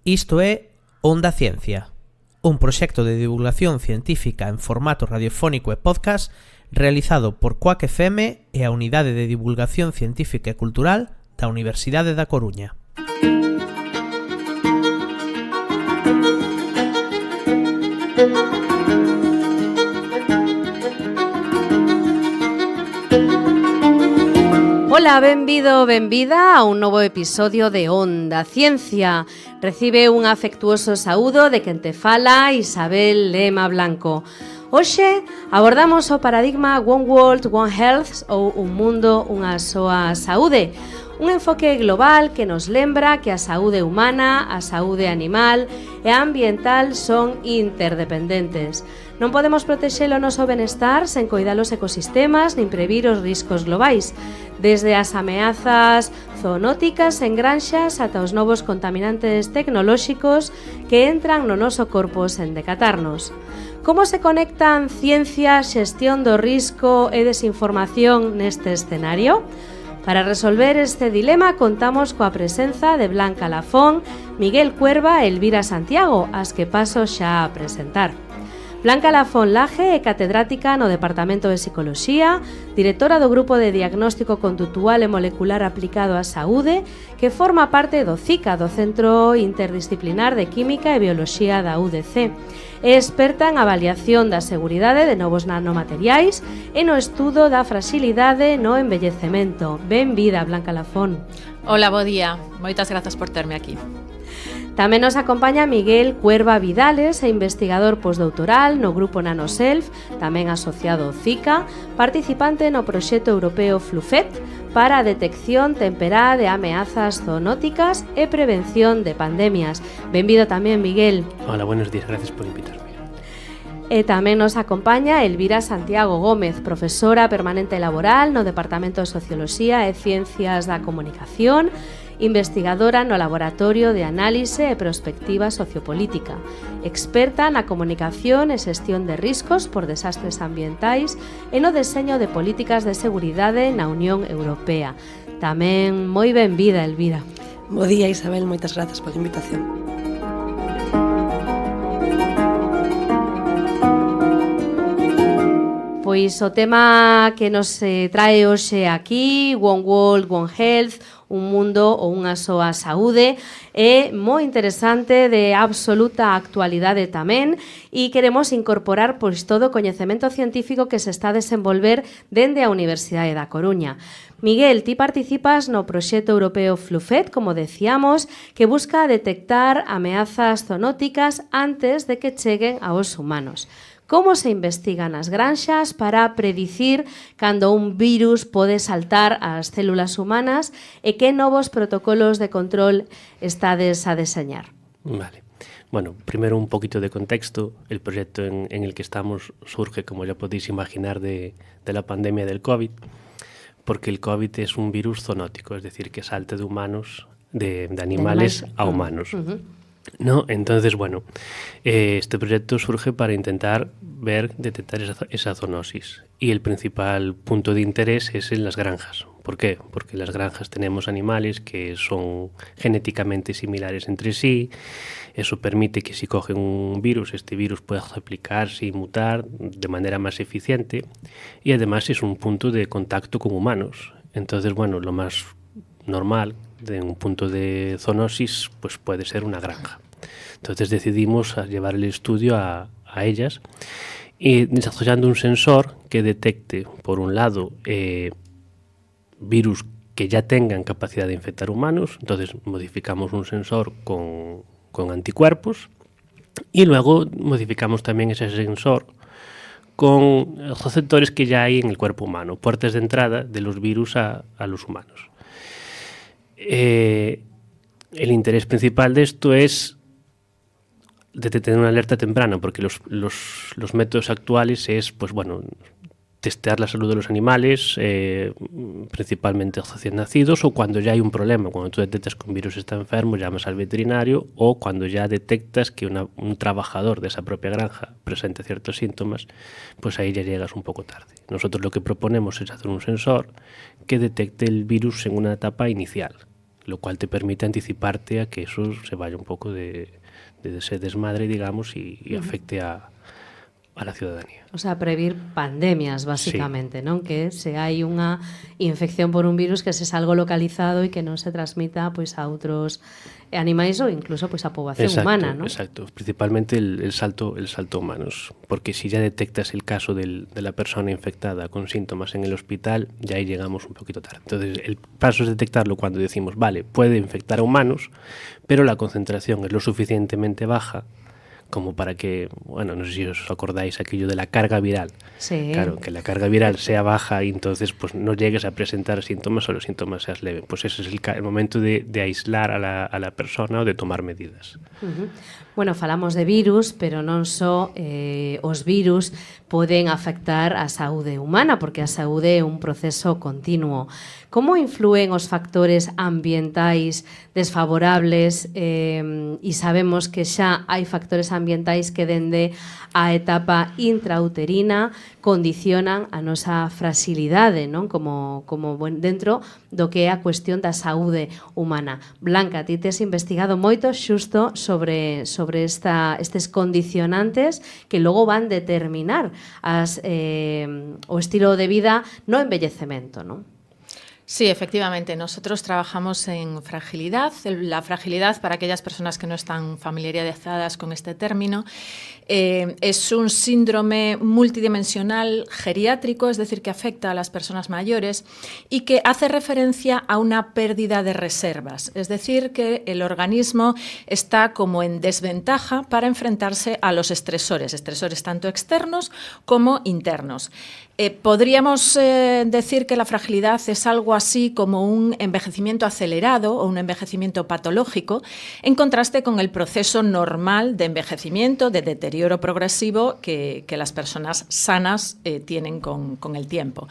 Isto é Onda Ciencia, un proxecto de divulgación científica en formato radiofónico e podcast realizado por Coac FM e a Unidade de Divulgación Científica e Cultural da Universidade da Coruña. Ola, benvido, benvida a un novo episodio de Onda Ciencia. Recibe un afectuoso saúdo de quen te fala, Isabel Lema Blanco. Hoxe abordamos o paradigma One World, One Health ou un mundo, unha soa saúde. Un enfoque global que nos lembra que a saúde humana, a saúde animal e a ambiental son interdependentes. Non podemos protexer o noso benestar sen coidar os ecosistemas nin previr os riscos globais, desde as ameazas zoonóticas en granxas ata os novos contaminantes tecnolóxicos que entran no noso corpo sen decatarnos. Como se conectan ciencia, xestión do risco e desinformación neste escenario? Para resolver este dilema contamos coa presenza de Blanca Lafón, Miguel Cuerva e Elvira Santiago, as que paso xa a presentar. Blanca Lafón Laje é catedrática no Departamento de Psicoloxía, directora do Grupo de Diagnóstico Conductual e Molecular Aplicado á Saúde, que forma parte do CICA, do Centro Interdisciplinar de Química e Bioloxía da UDC. É experta en avaliación da seguridade de novos nanomateriais e no estudo da fragilidade no envellecemento. Benvida, Blanca Lafón. Hola, bo día. Moitas grazas por terme aquí. Tamén nos acompaña Miguel Cuerva Vidales, investigador postdoutoral no Grupo Nanoself, tamén asociado ao CICA, participante no proxecto europeo FLUFET para a detección temperá de ameazas zoonóticas e prevención de pandemias. Benvido tamén, Miguel. Hola, buenos días, gracias por invitarme. E tamén nos acompaña Elvira Santiago Gómez, profesora permanente laboral no Departamento de Socioloxía e Ciencias da Comunicación, investigadora no Laboratorio de Análise e Prospectiva Sociopolítica, experta na comunicación e xestión de riscos por desastres ambientais e no deseño de políticas de seguridade na Unión Europea. Tamén moi benvida, Elvira. Bo día, Isabel, moitas grazas pola invitación. Pois o tema que nos trae hoxe aquí, One World, One Health, un mundo ou unha soa saúde, é moi interesante, de absoluta actualidade tamén, e queremos incorporar pois todo o coñecemento científico que se está a desenvolver dende a Universidade da Coruña. Miguel, ti participas no proxecto europeo FLUFET, como decíamos, que busca detectar ameazas zoonóticas antes de que cheguen aos humanos. Como se investigan as granxas para predicir cando un virus pode saltar ás células humanas e que novos protocolos de control estades a deseñar? Vale. Bueno, primero un poquito de contexto. El proyecto en el que estamos surge, como ya podéis imaginar, de la pandemia del COVID, porque el COVID es un virus zoonótico, es decir, que salta de humanos, de animales a humanos. ¿No? Entonces, bueno, este proyecto surge para intentar detectar esa zoonosis. Y el principal punto de interés es en las granjas. ¿Por qué? Porque en las granjas tenemos animales que son genéticamente similares entre sí. Eso permite que si cogen un virus, este virus pueda replicarse y mutar de manera más eficiente. Y además es un punto de contacto con humanos. Entonces, bueno, lo más normal de un punto de zoonosis pues puede ser una granja. Entonces decidimos llevar el estudio a ellas y desarrollando un sensor que detecte, por un lado, virus que ya tengan capacidad de infectar humanos. Entonces modificamos un sensor con anticuerpos y luego modificamos también ese sensor con receptores que ya hay en el cuerpo humano, puertas de entrada de los virus a los humanos. El interés principal de esto es de tener una alerta temprana, porque los métodos actuales es, pues bueno, testear la salud de los animales, principalmente recién nacidos, o cuando ya hay un problema, cuando tú detectas que un virus está enfermo, llamas al veterinario, o cuando ya detectas que un trabajador de esa propia granja presenta ciertos síntomas, pues ahí ya llegas un poco tarde. Nosotros lo que proponemos es hacer un sensor que detecte el virus en una etapa inicial, lo cual te permite anticiparte a que eso se vaya un poco de ese desmadre, digamos, y afecte a la ciudadanía. O sea, previr pandemias, básicamente, Sí. non? Que se hai unha infección por un virus que se algo localizado e que non se transmita pois a outros animais ou incluso pois a poboación humana, non? Exacto, principalmente el salto humanos, porque si ya detectas el caso de la persona infectada con síntomas en el hospital, ya ahí llegamos un poquito tarde. Entonces, el paso es detectarlo cuando decimos, vale, puede infectar a humanos, pero la concentración es lo suficientemente baja como para que, bueno, no sé si os acordáis aquello de la carga viral. Sí. Claro, que la carga viral sea baja y entonces pues no llegues a presentar síntomas o los síntomas seas leve. Pues ese es el momento de aislar a la persona o de tomar medidas. Bueno, falamos de virus, pero non só os virus poden afectar a saúde humana, porque a saúde é un proceso continuo. Como influen os factores ambientais desfavorables e sabemos que xa hai factores ambientais que dende a etapa intrauterina condicionan a nosa fragilidade, non? Como dentro do que é a cuestión da saúde humana. Blanca, ti tes investigado moito xusto sobre estes condicionantes que logo van determinar o estilo de vida no envellecemento, non? Sí, efectivamente. Nosotros trabajamos en fragilidad. La fragilidad, para aquellas personas que no están familiarizadas con este término, es un síndrome multidimensional geriátrico, es decir, que afecta a las personas mayores y que hace referencia a una pérdida de reservas. Es decir, que el organismo está como en desventaja para enfrentarse a los estresores tanto externos como internos. Podríamos decir que la fragilidad es algo así como un envejecimiento acelerado o un envejecimiento patológico, en contraste con el proceso normal de envejecimiento, de deterioro progresivo que las personas sanas tienen con el tiempo.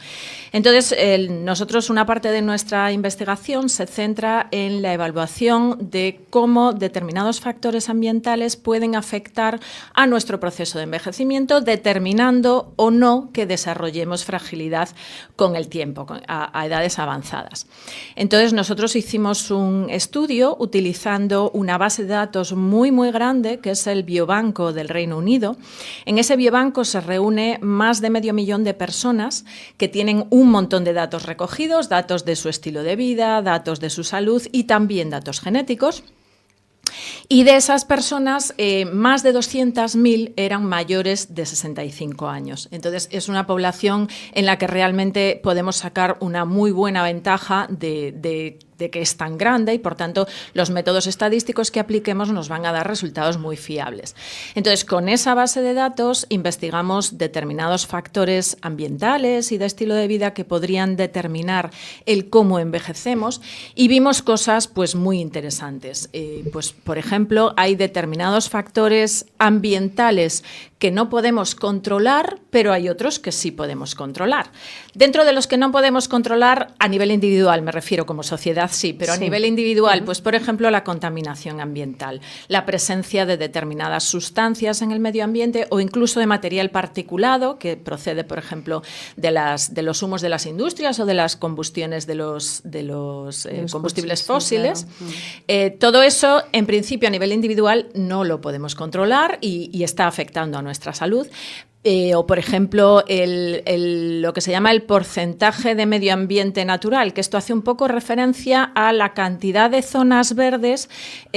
Entonces, nosotros una parte de nuestra investigación se centra en la evaluación de cómo determinados factores ambientales pueden afectar a nuestro proceso de envejecimiento, determinando o no que desarrollemos fragilidad con el tiempo, a edades avanzadas. Entonces, nosotros hicimos un estudio utilizando una base de datos muy, muy grande, que es el Biobanco del Reino Unido. En ese biobanco se reúne más de 500.000 de personas que tienen un montón de datos recogidos, datos de su estilo de vida, datos de su salud y también datos genéticos. Y de esas personas, más de 200.000 eran mayores de 65 años. Entonces, es una población en la que realmente podemos sacar una muy buena ventaja de que es tan grande y, por tanto, los métodos estadísticos que apliquemos nos van a dar resultados muy fiables. Entonces, con esa base de datos investigamos determinados factores ambientales y de estilo de vida que podrían determinar el cómo envejecemos y vimos cosas pues muy interesantes. Pues, por ejemplo, hay determinados factores ambientales que no podemos controlar, pero hay otros que sí podemos controlar. Dentro de los que no podemos controlar, a nivel individual, me refiero como sociedad, sí, pero sí. A nivel individual, pues por ejemplo, la contaminación ambiental, la presencia de determinadas sustancias en el medio ambiente o incluso de material particulado que procede, por ejemplo, de los humos de las industrias o de las combustiones de los combustibles fósiles. Claro. Todo eso, en principio, a nivel individual, no lo podemos controlar y está afectando a nuestra salud. O, por ejemplo, lo que se llama el porcentaje de medio ambiente natural, que esto hace un poco referencia a la cantidad de zonas verdes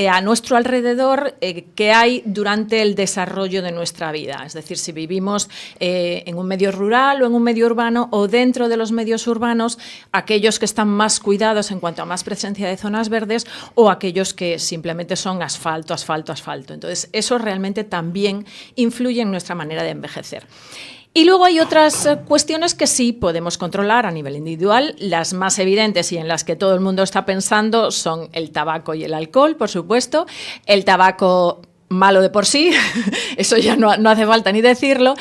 a nuestro alrededor que hay durante el desarrollo de nuestra vida. Es decir, si vivimos en un medio rural o en un medio urbano o dentro de los medios urbanos, aquellos que están más cuidados en cuanto a más presencia de zonas verdes o aquellos que simplemente son asfalto, asfalto, asfalto. Entonces, eso realmente también influye en nuestra manera de envejecer. Y luego hay otras cuestiones que sí podemos controlar a nivel individual. Las más evidentes y en las que todo el mundo está pensando son el tabaco y el alcohol, por supuesto. El tabaco malo de por sí, eso ya no hace falta ni decirlo.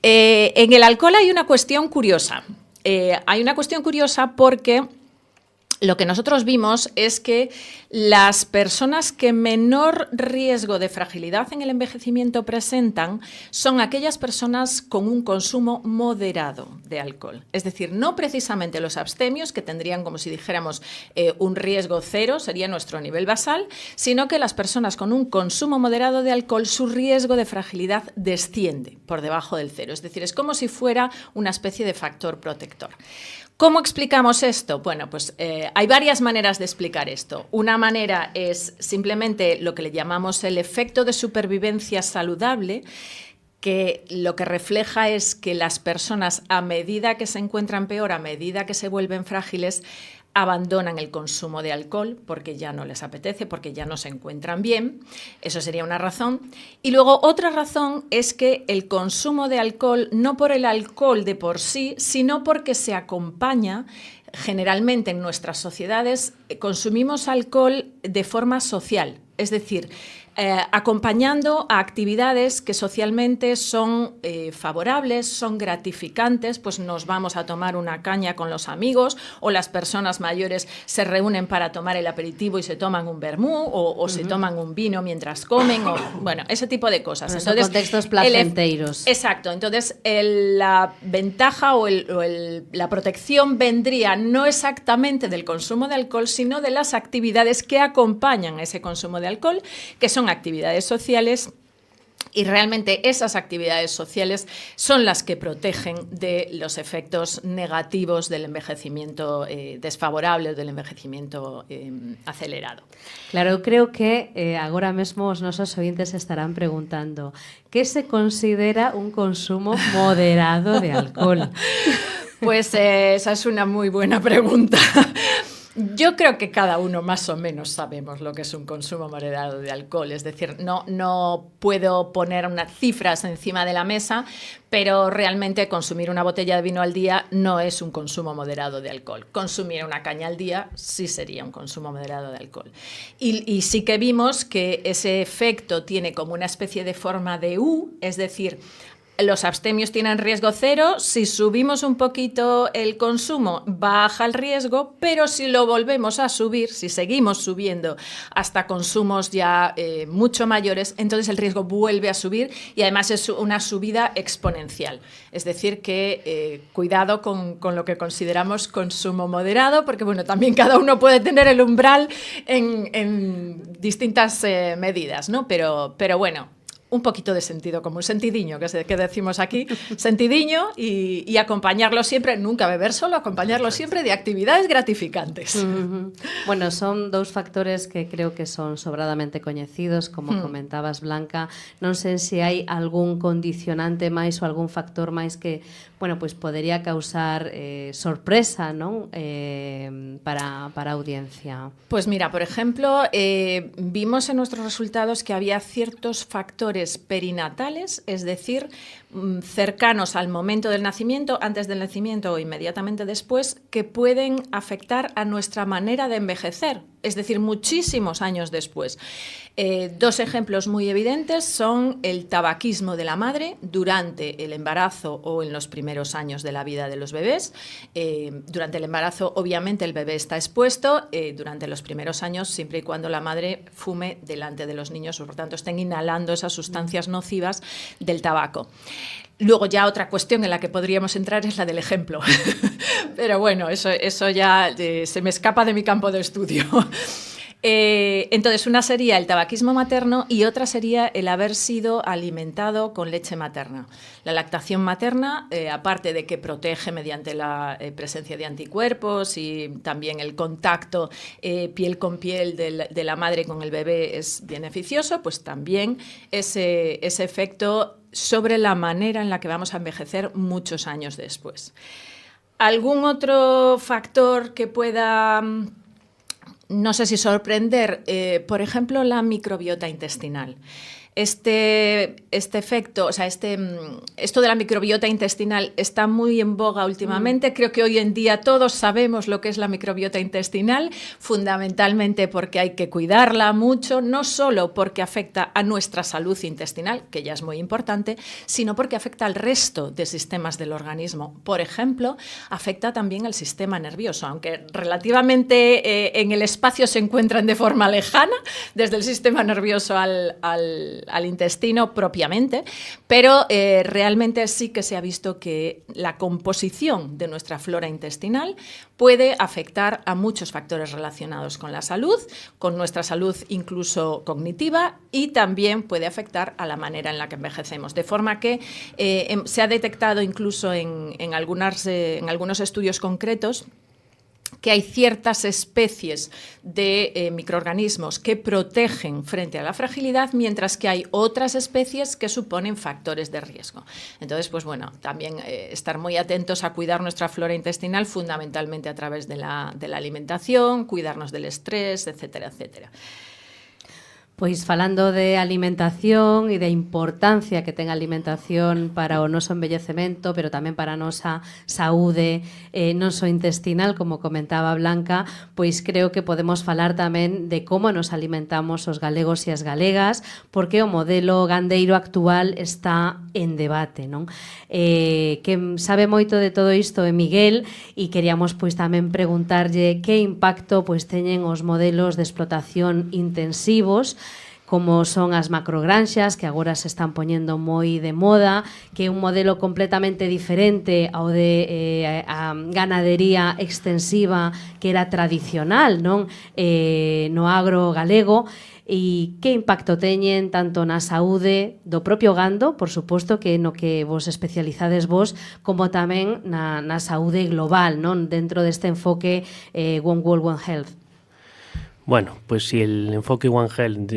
En el alcohol hay una cuestión curiosa. Hay una cuestión curiosa porque lo que nosotros vimos es que las personas que menor riesgo de fragilidad en el envejecimiento presentan son aquellas personas con un consumo moderado de alcohol. Es decir, no precisamente los abstemios, que tendrían, como si dijéramos, un riesgo cero, sería nuestro nivel basal, sino que las personas con un consumo moderado de alcohol, su riesgo de fragilidad desciende por debajo del cero. Es decir, es como si fuera una especie de factor protector. ¿Cómo explicamos esto? Bueno, pues hay varias maneras de explicar esto. Una manera es simplemente lo que le llamamos el efecto de supervivencia saludable, que lo que refleja es que las personas, a medida que se encuentran peor, a medida que se vuelven frágiles, abandonan el consumo de alcohol porque ya no les apetece, porque ya no se encuentran bien. Eso sería una razón. Y luego otra razón es que el consumo de alcohol, no por el alcohol de por sí, sino porque se acompaña. Generalmente en nuestras sociedades consumimos alcohol de forma social, es decir, acompañando a actividades que socialmente son favorables, son gratificantes, pues nos vamos a tomar una caña con los amigos, o las personas mayores se reúnen para tomar el aperitivo y se toman un vermú, o se toman un vino mientras comen, o bueno, ese tipo de cosas. Entonces, son contextos placenteros. Exacto, entonces la ventaja o la protección vendría no exactamente del consumo de alcohol, sino de las actividades que acompañan a ese consumo de alcohol, que son actividades sociales, y realmente esas actividades sociales son las que protegen de los efectos negativos del envejecimiento desfavorable, del envejecimiento acelerado. Claro, creo que agora mesmo os nosos ointes estarán preguntando ¿qué se considera un consumo moderado de alcohol? Pues esa es una muy buena pregunta. Yo creo que cada uno más o menos sabemos lo que es un consumo moderado de alcohol, es decir, no puedo poner unas cifras encima de la mesa, pero realmente consumir una botella de vino al día no es un consumo moderado de alcohol. Consumir una caña al día sí sería un consumo moderado de alcohol. Y sí que vimos que ese efecto tiene como una especie de forma de U, es decir, los abstemios tienen riesgo cero, si subimos un poquito el consumo baja el riesgo, pero si lo volvemos a subir, si seguimos subiendo hasta consumos ya mucho mayores, entonces el riesgo vuelve a subir y además es una subida exponencial. Es decir que cuidado con lo que consideramos consumo moderado, porque bueno, también cada uno puede tener el umbral en distintas medidas, ¿no? Pero bueno, un poquito de sentido común, sentidiño, que decimos aquí, sentidiño y acompañarlo siempre, nunca beber solo, acompañarlo siempre de actividades gratificantes. Bueno, son dous factores que creo que son sobradamente coñecidos, como comentabas, Blanca. Non sei se hai algún condicionante máis ou algún factor máis que, bueno, pues podería causar sorpresa, non? Para a audiencia. Pues mira, por ejemplo, vimos en nuestros resultados que había ciertos factores perinatales, es decir, cercanos al momento del nacimiento, antes del nacimiento o inmediatamente después, que pueden afectar a nuestra manera de envejecer, es decir, muchísimos años después. Dos ejemplos muy evidentes son el tabaquismo de la madre durante el embarazo o en los primeros años de la vida de los bebés. Durante el embarazo, obviamente, el bebé está expuesto, durante los primeros años, siempre y cuando la madre fume delante de los niños, o por tanto estén inhalando esas sustancias nocivas del tabaco. Luego ya otra cuestión en la que podríamos entrar es la del ejemplo. Pero bueno, eso ya se me escapa de mi campo de estudio. Entonces, una sería el tabaquismo materno y otra sería el haber sido alimentado con leche materna. La lactación materna, aparte de que protege mediante la presencia de anticuerpos y también el contacto piel con piel de la madre con el bebé es beneficioso, pues también ese efecto sobre la manera en la que vamos a envejecer muchos años después. ¿Algún otro factor que pueda, no sé si sorprender? Por ejemplo, la microbiota intestinal. Este efecto, o sea, esto de la microbiota intestinal está muy en boga últimamente. Creo que hoy en día todos sabemos lo que es la microbiota intestinal, fundamentalmente porque hay que cuidarla mucho, no solo porque afecta a nuestra salud intestinal, que ya es muy importante, sino porque afecta al resto de sistemas del organismo. Por ejemplo, afecta también al sistema nervioso, aunque relativamente en el espacio se encuentran de forma lejana, desde el sistema nervioso al intestino propiamente, pero realmente sí que se ha visto que la composición de nuestra flora intestinal puede afectar a muchos factores relacionados con la salud, con nuestra salud incluso cognitiva, y también puede afectar a la manera en la que envejecemos. De forma que se ha detectado incluso en algunos estudios concretos que hay ciertas especies de microorganismos que protegen frente a la fragilidad, mientras que hay otras especies que suponen factores de riesgo. Entonces, pues bueno, también estar muy atentos a cuidar nuestra flora intestinal, fundamentalmente a través de la alimentación, cuidarnos del estrés, etcétera, etcétera. Pois falando de alimentación e da importancia que ten a alimentación para o noso envellecemento, pero tamén para a nosa saúde non só intestinal, como comentaba Blanca, pois creo que podemos falar tamén de como nos alimentamos os galegos e as galegas, porque o modelo gandeiro actual está en debate, non? Que sabe moito de todo isto é Miguel, e queríamos pois tamén preguntarlle que impacto pois teñen os modelos de explotación intensivos, como son as macrogranxas, que agora se están poñendo moi de moda, que é un modelo completamente diferente ao de a ganadería extensiva que era tradicional, non? No agro galego. E que impacto teñen tanto na saúde do propio gando, por suposto que no que vos especializades vos, como tamén na saúde global, non? Dentro deste enfoque One World, One Health. Bueno, pues si el enfoque One Health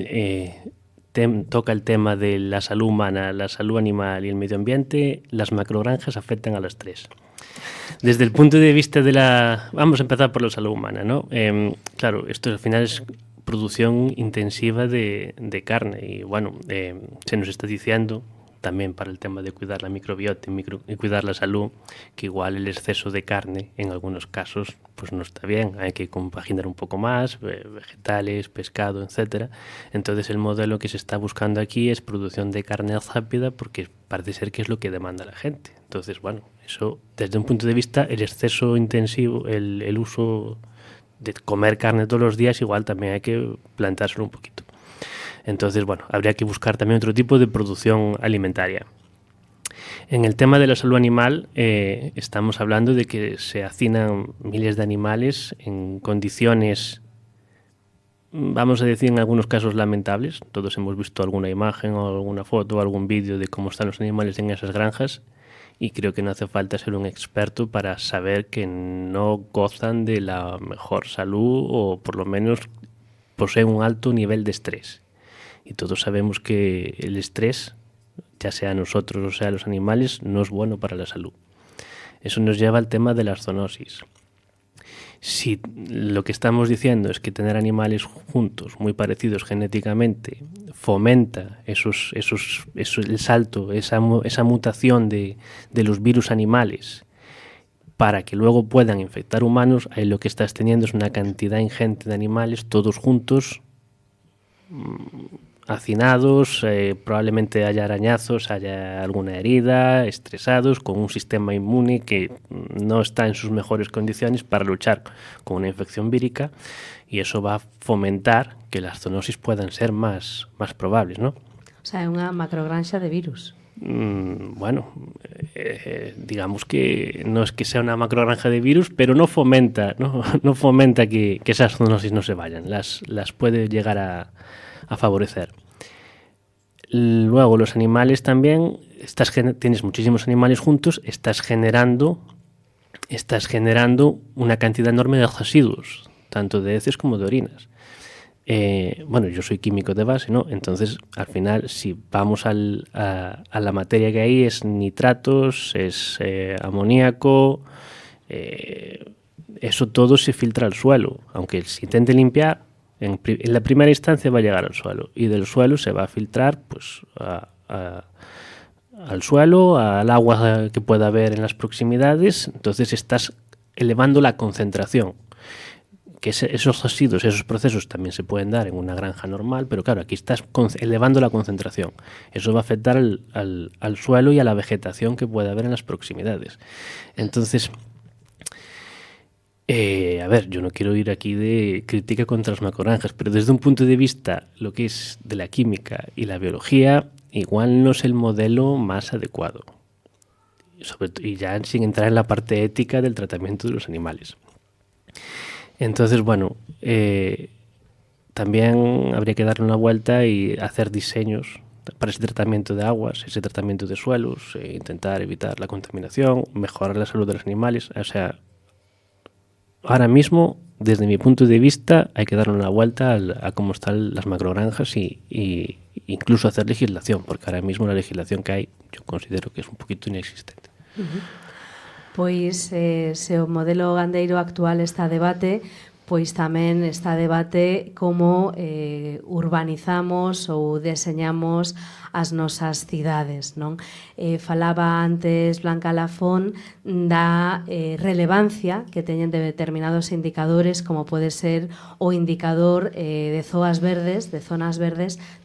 toca el tema de la salud humana, la salud animal y el medio ambiente, las macrogranjas afectan a las tres. Desde el punto de vista de la... Vamos a empezar por la salud humana, ¿no? Claro, esto al final es producción intensiva de carne y, bueno, se nos está diciendo también para el tema de cuidar la microbiota y cuidar la salud, que igual el exceso de carne en algunos casos pues no está bien, hay que compaginar un poco más, vegetales, pescado, etcétera. Entonces el modelo que se está buscando aquí es producción de carne rápida, porque parece ser que es lo que demanda la gente. Entonces, bueno, eso desde un punto de vista, el exceso intensivo, el uso de comer carne todos los días, igual también hay que planteárselo un poquito. Entonces, bueno, habría que buscar también otro tipo de producción alimentaria. En el tema de la salud animal, estamos hablando de que se hacinan miles de animales en condiciones, vamos a decir, en algunos casos lamentables. Todos hemos visto alguna imagen o alguna foto o algún vídeo de cómo están los animales en esas granjas, y creo que no hace falta ser un experto para saber que no gozan de la mejor salud, o por lo menos poseen un alto nivel de estrés. Y todos sabemos que el estrés, ya sea nosotros o sea los animales, no es bueno para la salud. Eso nos lleva al tema de las zoonosis. Si lo que estamos diciendo es que tener animales juntos, muy parecidos genéticamente, fomenta el salto, esa mutación de los virus animales para que luego puedan infectar humanos, ahí lo que estás teniendo es una cantidad ingente de animales todos juntos, hacinados, probablemente haya arañazos, haya alguna herida, estresados, con un sistema inmune que no está en sus mejores condiciones para luchar con una infección vírica, y eso va a fomentar que las zoonosis puedan ser más probables, ¿no? O sea, é unha macrogranxa de virus. Bueno, digamos que no es que sea una macrogranja de virus, pero no fomenta que esas zoonosis no se vayan, las puede llegar a favorecer. Luego los animales también, tienes muchísimos animales juntos, estás generando una cantidad enorme de residuos, tanto de heces como de orinas. Bueno, yo soy químico de base, ¿no? Entonces, al final, si vamos a la materia que hay, es nitratos, es amoníaco, eso todo se filtra al suelo. Aunque se intente limpiar, En la primera instancia va a llegar al suelo y del suelo se va a filtrar pues, al suelo, al agua que pueda haber en las proximidades. Entonces estás elevando la concentración. Que esos residuos, esos procesos también se pueden dar en una granja normal, pero claro, aquí estás elevando la concentración. Eso va a afectar al suelo y a la vegetación que puede haber en las proximidades. Entonces, a ver, yo no quiero ir aquí de crítica contra las macrogranjas, pero desde un punto de vista, lo que es de la química y la biología, igual no es el modelo más adecuado. Y ya sin entrar en la parte ética del tratamiento de los animales. Entonces, bueno, también habría que darle una vuelta y hacer diseños para ese tratamiento de aguas, ese tratamiento de suelos, intentar evitar la contaminación, mejorar la salud de los animales. O sea, ahora mismo, desde mi punto de vista, hay que darle una vuelta a cómo están las macrogranjas y incluso hacer legislación, porque ahora mismo la legislación que hay yo considero que es un poquito inexistente. Pois se o modelo gandeiro actual está a debate, pois tamén está a debate como urbanizamos ou deseñamos as nosas cidades, non? Falaba antes Blanca Lafón da relevancia que teñen de determinados indicadores, como pode ser o indicador de zonas verdes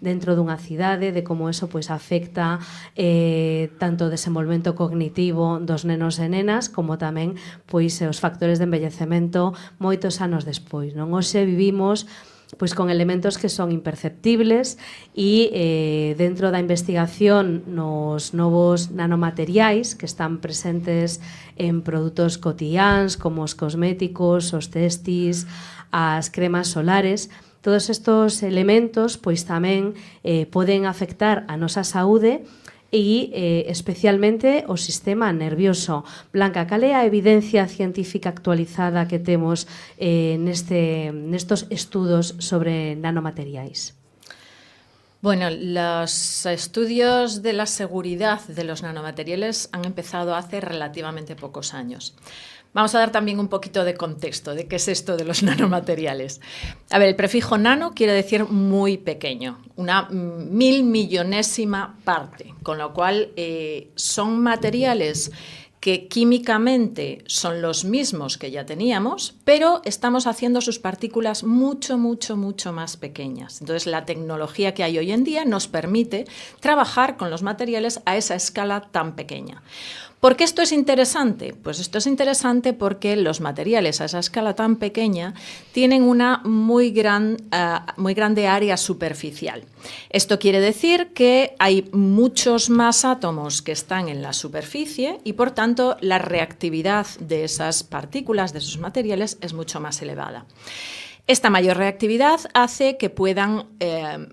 dentro dunha cidade, de como eso pois afecta tanto o desenvolvemento cognitivo dos nenos e nenas, como tamén pois os factores de envellecemento moitos anos despois, non? Hoxe vivimos pois con elementos que son imperceptibles e dentro da investigación nos novos nanomateriais que están presentes en produtos cotiáns como os cosméticos, os testis, as cremas solares, todos estos elementos pois tamén poden afectar a nosa saúde e especialmente o sistema nervioso. Blanca, cal é a evidencia científica actualizada que temos nestos estudos sobre nanomateriais? Bueno, los estudios de la seguridad de los nanomateriales han empezado hace relativamente pocos años. Vamos a dar también un poquito de contexto de qué es esto de los nanomateriales. A ver, el prefijo nano quiere decir muy pequeño, una 1000.000.000ª parte, con lo cual son materiales que químicamente son los mismos que ya teníamos, pero estamos haciendo sus partículas mucho más pequeñas. Entonces, la tecnología que hay hoy en día nos permite trabajar con los materiales a esa escala tan pequeña. ¿Por qué esto es interesante? Pues esto es interesante porque los materiales a esa escala tan pequeña tienen una muy grande área superficial. Esto quiere decir que hay muchos más átomos que están en la superficie y, por tanto, la reactividad de esas partículas, de esos materiales, es mucho más elevada. Esta mayor reactividad hace que puedan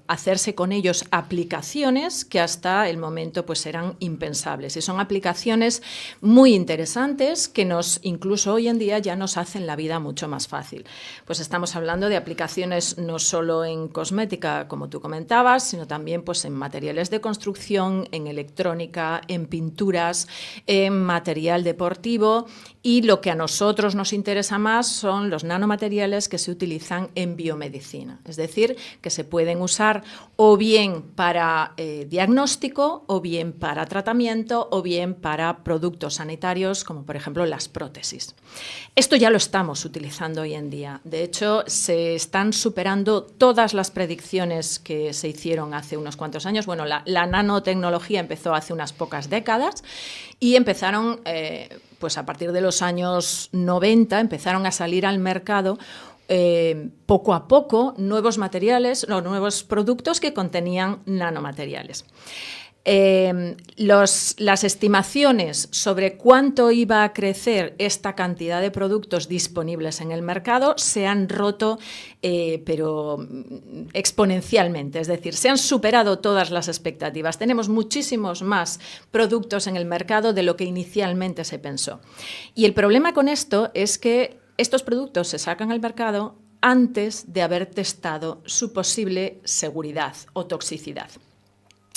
hacerse con ellos aplicaciones que hasta el momento pues eran impensables. Y son aplicaciones muy interesantes que incluso hoy en día ya nos hacen la vida mucho más fácil. Pues estamos hablando de aplicaciones no solo en cosmética, como tú comentabas, sino también pues en materiales de construcción, en electrónica, en pinturas, en material deportivo. Y lo que a nosotros nos interesa más son los nanomateriales que se utilizan en biomedicina. Es decir, que se pueden usar o bien para diagnóstico, o bien para tratamiento, o bien para productos sanitarios, como por ejemplo las prótesis. Esto ya lo estamos utilizando hoy en día. De hecho, se están superando todas las predicciones que se hicieron hace unos cuantos años. Bueno, la nanotecnología empezó hace unas pocas décadas y empezaron... pues a partir de los años 90 empezaron a salir al mercado poco a poco nuevos materiales o nuevos productos que contenían nanomateriales. Las estimaciones sobre cuánto iba a crecer esta cantidad de productos disponibles en el mercado se han roto, pero exponencialmente, es decir, se han superado todas las expectativas. Tenemos muchísimos más productos en el mercado de lo que inicialmente se pensó. Y el problema con esto es que estos productos se sacan al mercado antes de haber testado su posible seguridad o toxicidad.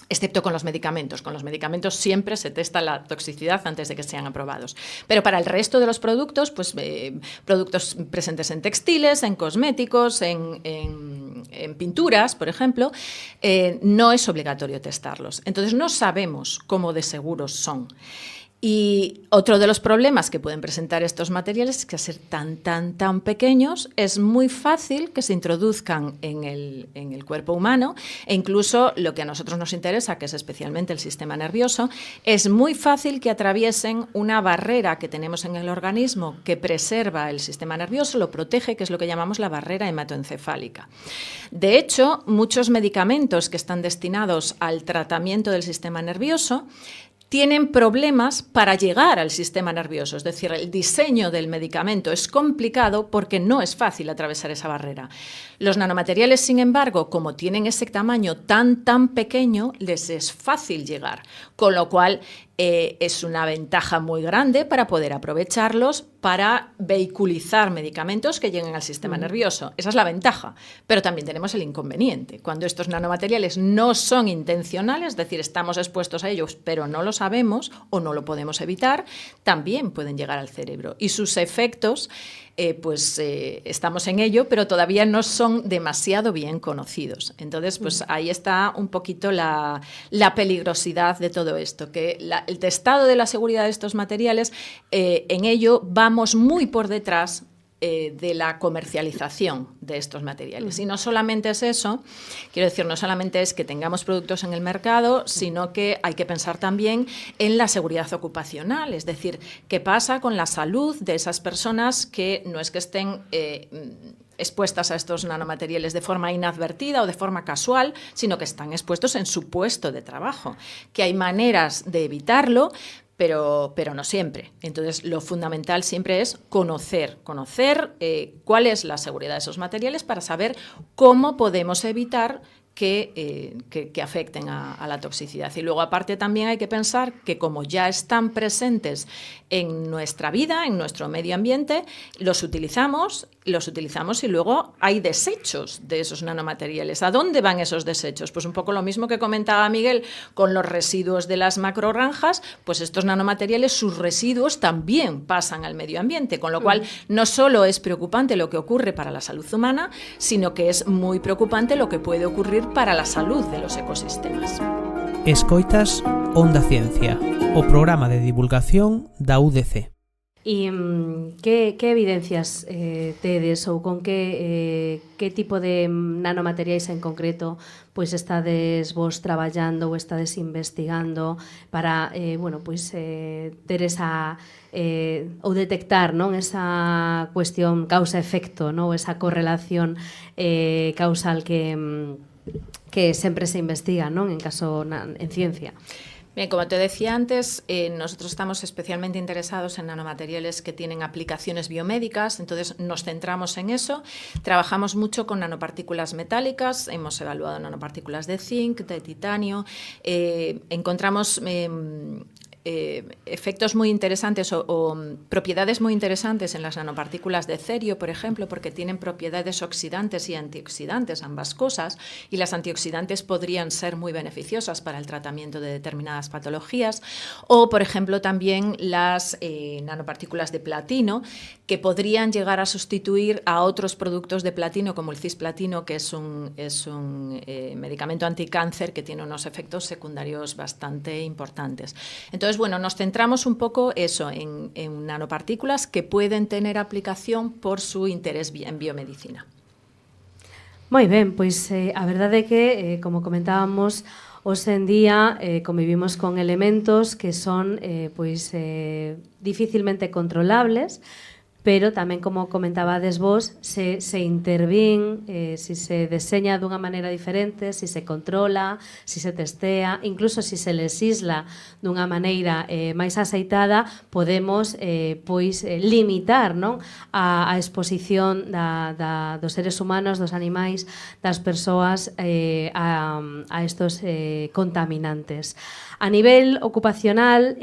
excepto con los medicamentos. Con los medicamentos siempre se testa la toxicidad antes de que sean aprobados. Pero para el resto de los productos, pues productos presentes en textiles, en cosméticos, en pinturas, por ejemplo, no es obligatorio testarlos. Entonces no sabemos cómo de seguros son. Y otro de los problemas que pueden presentar estos materiales es que al ser tan pequeños es muy fácil que se introduzcan en el cuerpo humano, e incluso lo que a nosotros nos interesa, que es especialmente el sistema nervioso, es muy fácil que atraviesen una barrera que tenemos en el organismo que preserva el sistema nervioso, lo protege, que es lo que llamamos la barrera hematoencefálica. De hecho, muchos medicamentos que están destinados al tratamiento del sistema nervioso tienen problemas para llegar al sistema nervioso, es decir, el diseño del medicamento es complicado porque no es fácil atravesar esa barrera. Los nanomateriales, sin embargo, como tienen ese tamaño tan pequeño, les es fácil llegar, con lo cual es una ventaja muy grande para poder aprovecharlos para vehiculizar medicamentos que lleguen al sistema nervioso. Esa es la ventaja, pero también tenemos el inconveniente. Cuando estos nanomateriales no son intencionales, es decir, estamos expuestos a ellos, pero no lo sabemos o no lo podemos evitar, también pueden llegar al cerebro. Y sus efectos, estamos en ello, pero todavía no son demasiado bien conocidos. Entonces, pues ahí está un poquito la peligrosidad de todo esto, que el testado de la seguridad de estos materiales, en ello vamos muy por detrás de la comercialización de estos materiales. Y no solamente es eso, quiero decir, no solamente es que tengamos productos en el mercado, sino que hay que pensar también en la seguridad ocupacional, es decir, qué pasa con la salud de esas personas que no es que estén expuestas a estos nanomateriales de forma inadvertida o de forma casual, sino que están expuestos en su puesto de trabajo, que hay maneras de evitarlo, pero no siempre. Entonces, lo fundamental siempre es conocer cuál es la seguridad de esos materiales para saber cómo podemos evitar que afecten a la toxicidad. Y luego, aparte, también hay que pensar que como ya están presentes en nuestra vida, en nuestro medio ambiente, los utilizamos y luego hay desechos de esos nanomateriales. ¿A dónde van esos desechos? Pues un poco lo mismo que comentaba Miguel con los residuos de las macrogranjas, pues estos nanomateriales, sus residuos también pasan al medio ambiente, con lo cual no solo es preocupante lo que ocurre para la salud humana, sino que es muy preocupante lo que puede ocurrir para la salud de los ecosistemas. Escoitas Onda Ciencia, o programa de divulgación da UDC. E que evidencias tedes ou con que tipo de nanomateriais en concreto pois estades vos traballando ou estades investigando para ter esa ou detectar, non, esa cuestión causa-efecto, non, esa correlación causal que sempre se investiga, non, en ciencia. Bien, como te decía antes, nosotros estamos especialmente interesados en nanomateriales que tienen aplicaciones biomédicas, entonces nos centramos en eso. Trabajamos mucho con nanopartículas metálicas, hemos evaluado nanopartículas de zinc, de titanio, encontramos efectos muy interesantes o propiedades muy interesantes en las nanopartículas de cerio, por ejemplo, porque tienen propiedades oxidantes y antioxidantes, ambas cosas, y las antioxidantes podrían ser muy beneficiosas para el tratamiento de determinadas patologías, o, por ejemplo, también las nanopartículas de platino, que podrían llegar a sustituir a otros productos de platino, como el cisplatino, que es un medicamento anticáncer que tiene unos efectos secundarios bastante importantes. Entonces, bueno, nos centramos un poco en nanopartículas que pueden tener aplicación por su interés en biomedicina. Moi ben, pois a verdade é que, como comentábamos, hoxe en día convivimos con elementos que son dificilmente controlables, pero tamén, como comentabades vos, se intervín, si se deseña dunha maneira diferente, si se controla, si se testea, incluso si se lesisla dunha maneira máis aceitada, podemos limitar, non, a exposición dos seres humanos, dos animais, das persoas a estos contaminantes. A nivel ocupacional,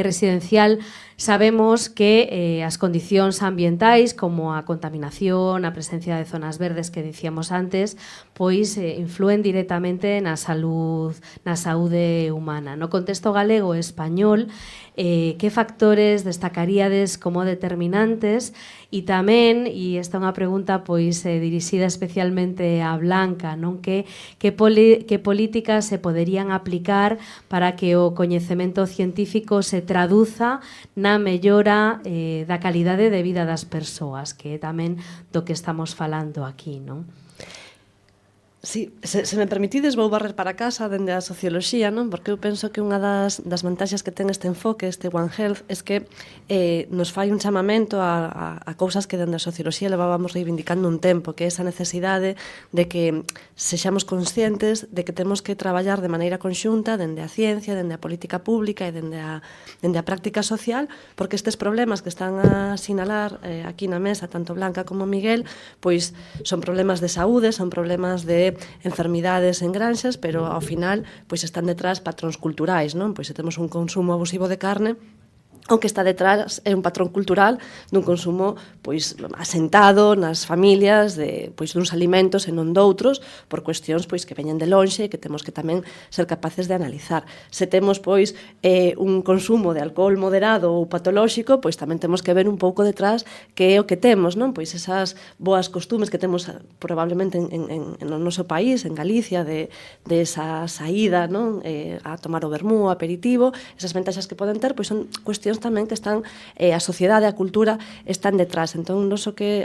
residencial, sabemos que as condicións ambientais, como a contaminación, a presencia de zonas verdes que dicíamos antes, pois influen directamente na saúde humana. No contexto galego e español, que factores destacaríades como determinantes? E tamén, e esta é unha pregunta pois dirixida especialmente a Blanca, non? Que políticas se poderían aplicar para que o coñecemento científico se traduza na mellora da calidade de vida das persoas, que é tamén do que estamos falando aquí, non? Sí, se me permitides vou barrer para casa dende a socioloxía, non? Porque eu penso que unha das vantaxes que ten este enfoque, este One Health, é que nos fai un chamamento a cousas que dende a socioloxía levábamos reivindicando un tempo, que é esa necesidade de que sexamos conscientes de que temos que traballar de maneira conxunta dende a ciencia, dende a política pública e dende a práctica social, porque estes problemas que están a sinalar aquí na mesa, tanto Blanca como Miguel, pois son problemas de saúde, son problemas de enfermidades en granxas, pero ao final pois están detrás patróns culturais, non? Pois se temos un consumo abusivo de carne, o que está detrás é un patrón cultural dun consumo pois asentado nas familias de pois duns alimentos e non doutros por cuestións pois que veñen de lonxe e que temos que tamén ser capaces de analizar. Se temos pois un consumo de alcohol moderado ou patolóxico, pois tamén temos que ver un pouco detrás que é o que temos, non? Pois esas boas costumes que temos probablemente en o noso país, en Galicia, de esa saída, non? A tomar o vermú, o aperitivo, esas ventaxas que poden ter, pois son cuestións tamén que están a sociedade, a cultura están detrás. Entón, nos o que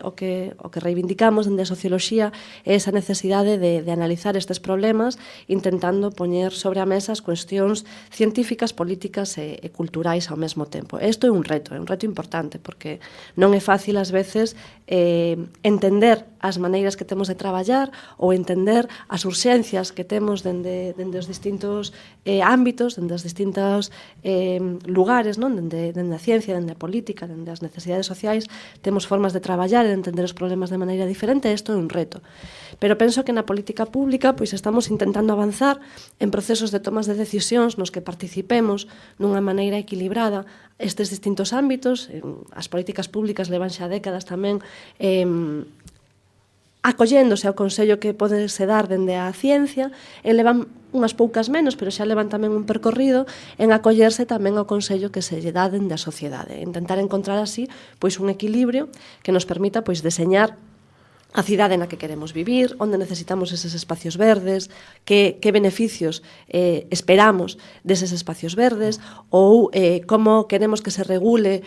reivindicamos dende a socioloxía é esa necesidade de analizar estes problemas intentando poñer sobre a mesa as cuestións científicas, políticas e culturais ao mesmo tempo. Isto é un reto importante, porque non é fácil ás veces entender as maneiras que temos de traballar ou entender as urxencias que temos dende os distintos ámbitos, dende os distintos lugares, non? Dende a ciencia, dende a política, dende as necesidades sociais, temos formas de traballar e de entender os problemas de maneira diferente, e isto é un reto. Pero penso que na política pública pois estamos intentando avanzar en procesos de tomas de decisións nos que participemos nunha maneira equilibrada estes distintos ámbitos. As políticas públicas levan xa décadas tamén acolléndose ao consello que podese dar dende a ciencia, e levan unhas poucas menos, pero xa levan tamén un percorrido en acollerse tamén ao consello que se lle dá dende a sociedade, intentar encontrar así pois un equilibrio que nos permita pois deseñar a cidade na que queremos vivir, onde necesitamos eses espacios verdes, que beneficios esperamos deses espacios verdes, ou como queremos que se regule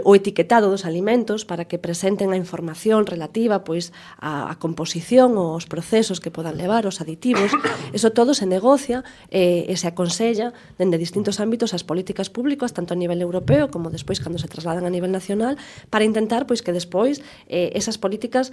o etiquetado dos alimentos para que presenten a información relativa pois a composición ou os procesos que podan levar, os aditivos. Eso todo se negocia e se aconsella dende distintos ámbitos as políticas públicas, tanto a nivel europeo como despois cando se trasladan a nivel nacional, para intentar pois que despois esas políticas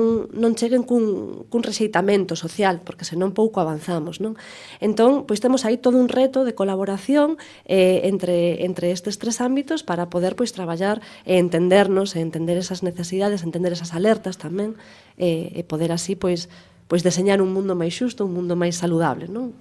non cheguen cun rexeitamento social, porque senón pouco avanzamos, non? Entón, pois temos aí todo un reto de colaboración entre estes tres ámbitos para poder pois traballar e entendernos, e entender esas necesidades, entender esas alertas tamén, e poder así pois deseñar un mundo máis xusto, un mundo máis saludable, non?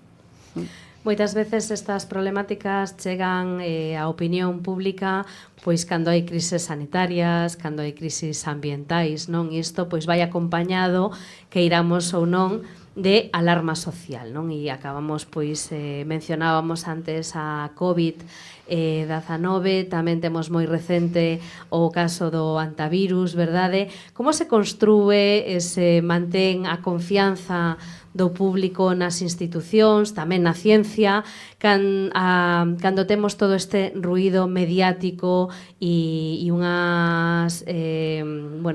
Moitas veces estas problemáticas chegan á opinión pública pois cando hai crises sanitarias, cando hai crises ambientais, non? E isto pois vai acompañado, que iramos ou non, de alarma social, non? E acabamos, pois, mencionábamos antes a COVID-19, tamén temos moi recente o caso do antivirus, verdade? Como se construe e se mantén a confianza do público nas institucións, tamén na ciencia, cando temos todo este ruído mediático e unhas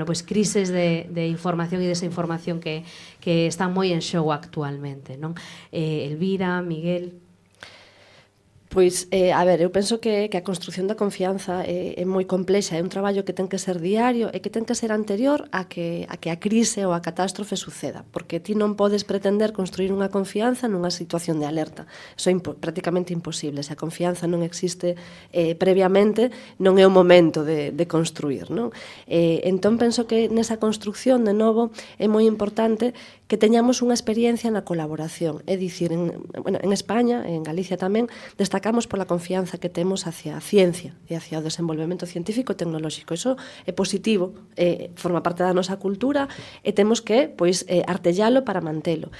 pois crises de información e desinformación que están moi en xogo actualmente, non? Elvira, Miguel... Pois, a ver, eu penso que a construción da confianza é moi complexa, é un traballo que ten que ser diario e que ten que ser anterior a que a crise ou a catástrofe suceda, porque ti non podes pretender construir unha confianza nunha situación de alerta. Iso é prácticamente imposible. Se a confianza non existe previamente, non é o momento de construir, non? Entón, penso que nesa construcción, de novo, é moi importante que teñamos unha experiencia na colaboración. É dicir, en España, en Galicia tamén, destaca destacamos pola confianza que temos hacia a ciencia e hacia o desenvolvemento científico e tecnolóxico. Iso é positivo, forma parte da nosa cultura e temos que artellalo para mantelo.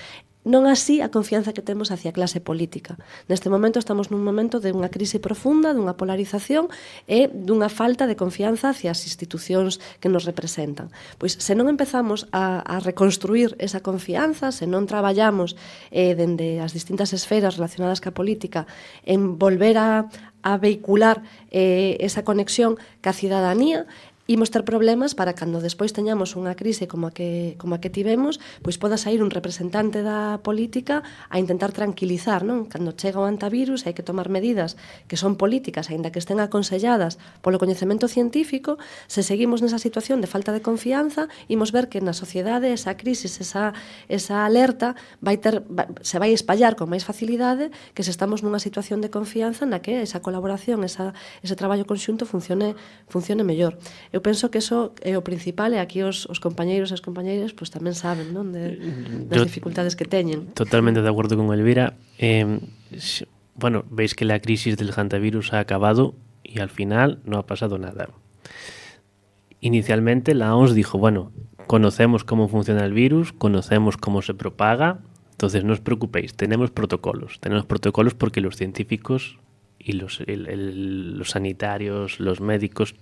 Non así a confianza que temos hacia a clase política. Neste momento estamos nun momento de unha crise profunda, dunha polarización e dunha falta de confianza hacia as institucións que nos representan. Pois se non empezamos a reconstruir esa confianza, se non traballamos dende as distintas esferas relacionadas ca política en volver a vehicular esa conexión ca cidadanía, imos ter problemas para cando despois teñamos unha crise como a que tivemos, pois poda sair un representante da política a intentar tranquilizar, non? Cando chega o antivirus hai que tomar medidas que son políticas, aínda que estén aconselladas polo coñecemento científico. Se seguimos nesa situación de falta de confianza, imos ver que na sociedade esa crisis, esa alerta se vai espallar con máis facilidade que se estamos nunha situación de confianza na que esa colaboración, ese traballo conxunto funcione mellor. Eu penso que eso é o principal e aquí os compañeiros e as compañeiras pues, tamén saben, non? Das dificultades que teñen. Totalmente de acuerdo con Elvira. Bueno, veis que la crisis del hantavirus ha acabado y al final no ha pasado nada. Inicialmente la OMS dijo, bueno, conocemos cómo funciona el virus, conocemos cómo se propaga, entonces no os preocupéis, tenemos protocolos porque los científicos y los sanitarios, los médicos,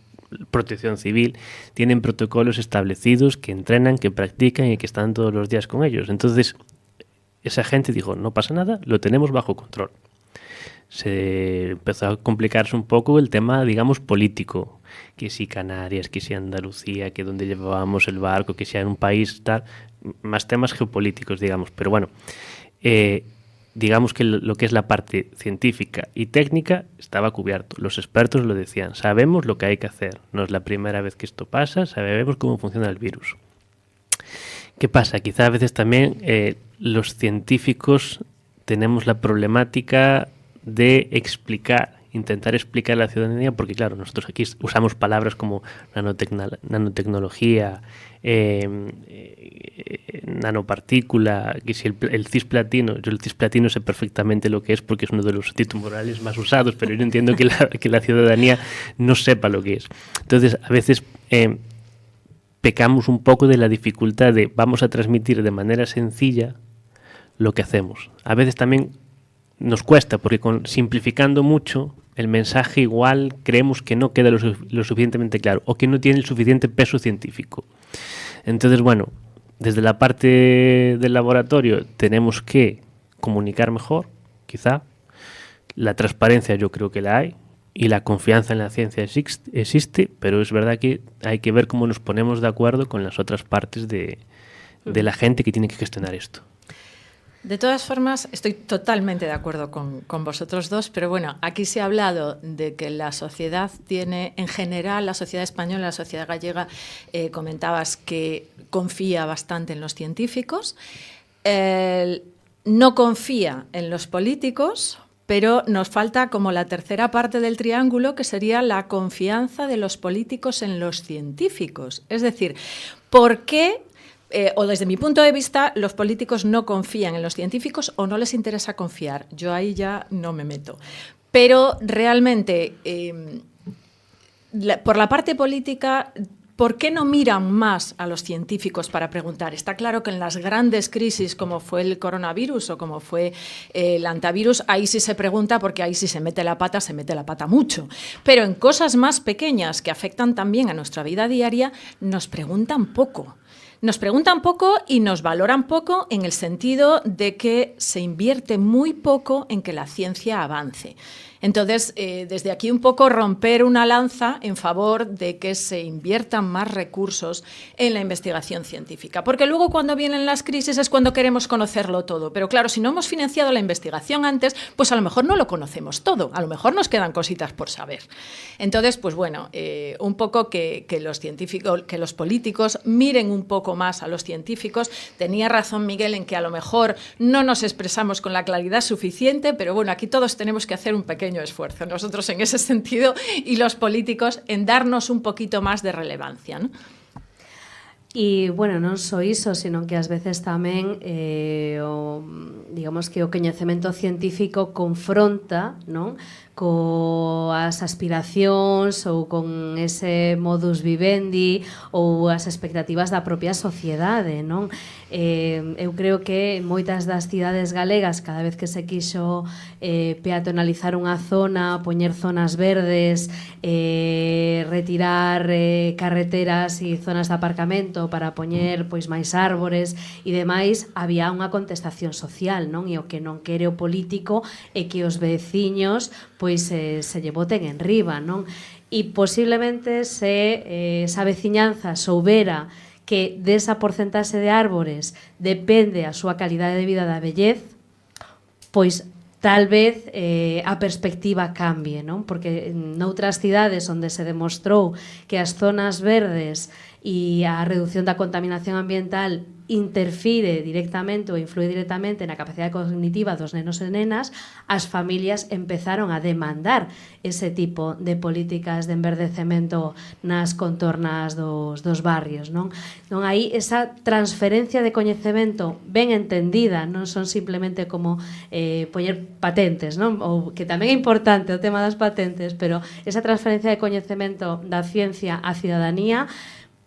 Protección Civil, tienen protocolos establecidos que entrenan, que practican y que están todos los días con ellos. Entonces, esa gente dijo, no pasa nada, lo tenemos bajo control. Se empezó a complicarse un poco el tema, digamos, político, que si Canarias, que si Andalucía, que donde llevábamos el barco, que si en un país, tal, más temas geopolíticos, digamos. Pero bueno, digamos que lo que es la parte científica y técnica estaba cubierto. Los expertos lo decían, sabemos lo que hay que hacer. No es la primera vez que esto pasa, sabemos cómo funciona el virus. ¿Qué pasa? Quizá a veces también los científicos tenemos la problemática de intentar explicar a la ciudadanía, porque claro, nosotros aquí usamos palabras como nanotecnología, nanopartícula, que si el cisplatino, yo el cisplatino sé perfectamente lo que es porque es uno de los tumorales más usados, pero yo entiendo que la ciudadanía no sepa lo que es. Entonces, a veces pecamos un poco de la dificultad de vamos a transmitir de manera sencilla lo que hacemos. A veces también nos cuesta, porque simplificando mucho, el mensaje igual creemos que no queda lo suficientemente claro o que no tiene el suficiente peso científico. Entonces, bueno, desde la parte del laboratorio tenemos que comunicar mejor, quizá. La transparencia yo creo que la hay y la confianza en la ciencia existe, pero es verdad que hay que ver cómo nos ponemos de acuerdo con las otras partes de la gente que tiene que gestionar esto. De todas formas, estoy totalmente de acuerdo con vosotros dos, pero bueno, aquí se ha hablado de que la sociedad tiene, en general, la sociedad española, la sociedad gallega, comentabas que confía bastante en los científicos, no confía en los políticos, pero nos falta como la tercera parte del triángulo, que sería la confianza de los políticos en los científicos. Es decir, ¿por qué? O desde mi punto de vista, los políticos no confían en los científicos o no les interesa confiar. Yo ahí ya no me meto. Pero realmente, por la parte política, ¿por qué no miran más a los científicos para preguntar? Está claro que en las grandes crisis, como fue el coronavirus o como fue el antivirus, ahí sí se pregunta, porque ahí sí se mete la pata mucho. Pero en cosas más pequeñas que afectan también a nuestra vida diaria, nos preguntan poco. Nos preguntan poco y nos valoran poco en el sentido de que se invierte muy poco en que la ciencia avance. Entonces, desde aquí un poco romper una lanza en favor de que se inviertan más recursos en la investigación científica. Porque luego cuando vienen las crisis es cuando queremos conocerlo todo. Pero claro, si no hemos financiado la investigación antes, pues a lo mejor no lo conocemos todo. A lo mejor nos quedan cositas por saber. Entonces, pues bueno, un poco que los científicos, que los políticos miren un poco más a los científicos. Tenía razón Miguel en que a lo mejor no nos expresamos con la claridad suficiente, pero bueno, aquí todos tenemos que hacer un pequeño esfuerzo, nosotros en ese sentido y los políticos en darnos un poquito más de relevancia, ¿no? E, bueno, non só iso, sino que ás veces tamén digamos que o coñecemento científico confronta, non, coas aspiracións ou con ese modus vivendi ou as expectativas da propia sociedade, non? Eu creo que moitas das cidades galegas, cada vez que se quixo peatonalizar unha zona, poñer zonas verdes, retirar carreteras e zonas de aparcamento para poñer pois máis árbores e demais, había unha contestación social, non? E o que non quere o político é que os veciños pois se lle boten en riba, non? E posiblemente se esa veciñanza soubera que desa porcentaxe de árbores depende a súa calidade de vida da vellez, pois tal vez a perspectiva cambie, non? Porque noutras cidades onde se demostrou que as zonas verdes e a reducción da contaminación ambiental interfire directamente ou influe directamente na capacidade cognitiva dos nenos e nenas, as familias empezaron a demandar ese tipo de políticas de enverdecemento nas contornas dos barrios, non? Non hai esa transferencia de coñecemento ben entendida, non son simplemente como poñer patentes, non? Ou que tamén é importante o tema das patentes, pero esa transferencia de coñecemento da ciencia á cidadanía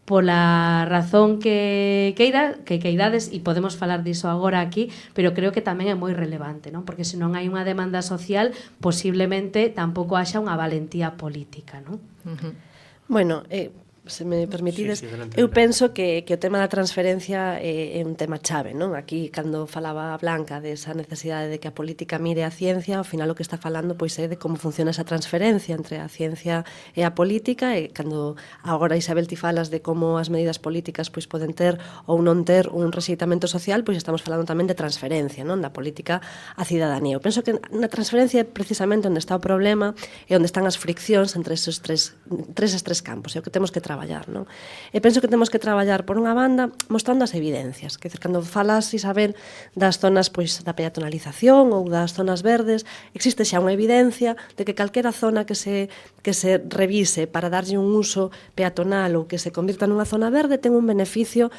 pola razón que queirades, e podemos falar diso agora aquí, pero creo que tamén é moi relevante, non? Porque se non hai unha demanda social, posiblemente tampouco haxa unha valentía política, non? Bueno, se me permitides, sí, adelante, eu penso que o tema da transferencia é un tema chave, non? Aquí, cando falaba Blanca desa necesidade de que a política mire a ciencia, ao final o que está falando pois é de como funciona esa transferencia entre a ciencia e a política, e cando agora Isabel ti falas de como as medidas políticas pois poden ter ou non ter un rexeitamento social, pois estamos falando tamén de transferencia, non? Da política á cidadanía. Eu penso que na transferencia é precisamente onde está o problema e onde están as friccións entre esos tres campos, é o que temos que traballar, non? E penso que temos que traballar por unha banda mostrando as evidencias, que cando falas, Isabel, das zonas pois da peatonalización ou das zonas verdes, existe xa unha evidencia de que calquera zona que se revise para darlle un uso peatonal ou que se convirta nunha zona verde ten un beneficio